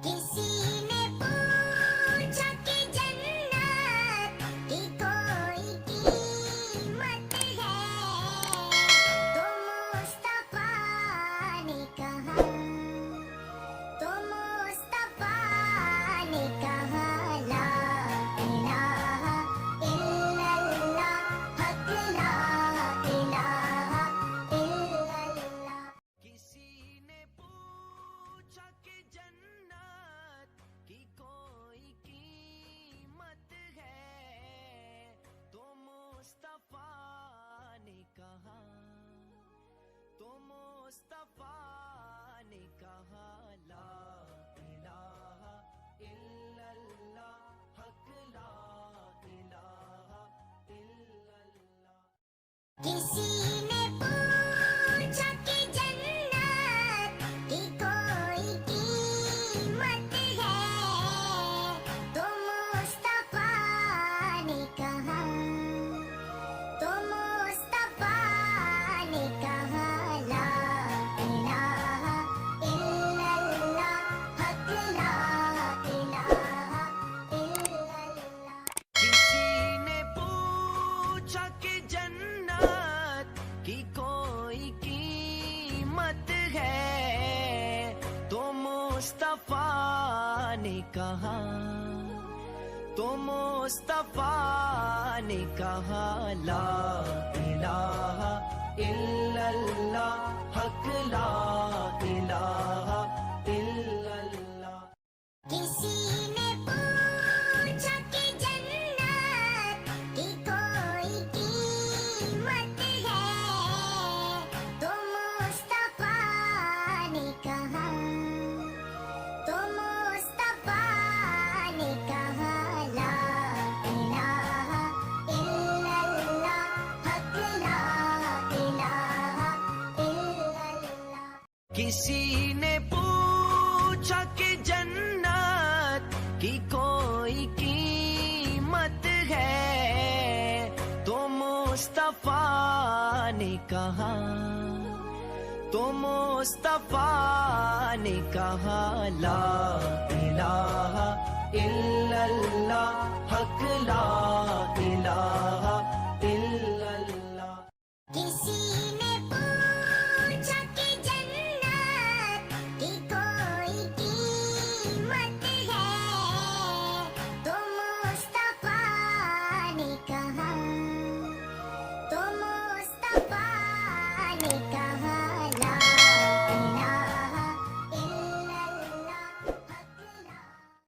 کسی نے پوچھا کہ جنت کی کوئی قیمت ہے تو مصطفیٰ نے کہا لا الہ الا اللہ حق لا الہ الا اللہ۔ کسی نے پوچھا کہ جنت کی کوئی قیمت ہے تو مصطفیٰ نے کہا لا الہ الا اللہ حق لا الہ الا اللہ۔ کسی نے پوچھا کہ جنت کی کوئی قیمت ہے تو مصطفیٰ نے کہا لا الہ الا اللہ حق لا الہ الا اللہ۔ کسی نے پوچھا کہ جنت کی کوئی قیمت ہے تو مصطفیٰ نے کہا لا الہ الا اللہ حق لا الہ الا اللہ۔ کسی نے پوچھا کہ جنت کی کوئی قیمت ہے تو مصطفیٰ نے کہا لا الہ الا اللہ حق لا الہ الا اللہ۔ کسی نے پوچھا کہ جنت کی کوئی قیمت ہے تو مصطفیٰ نے کہا لا الہ الا اللہ حق لا الہ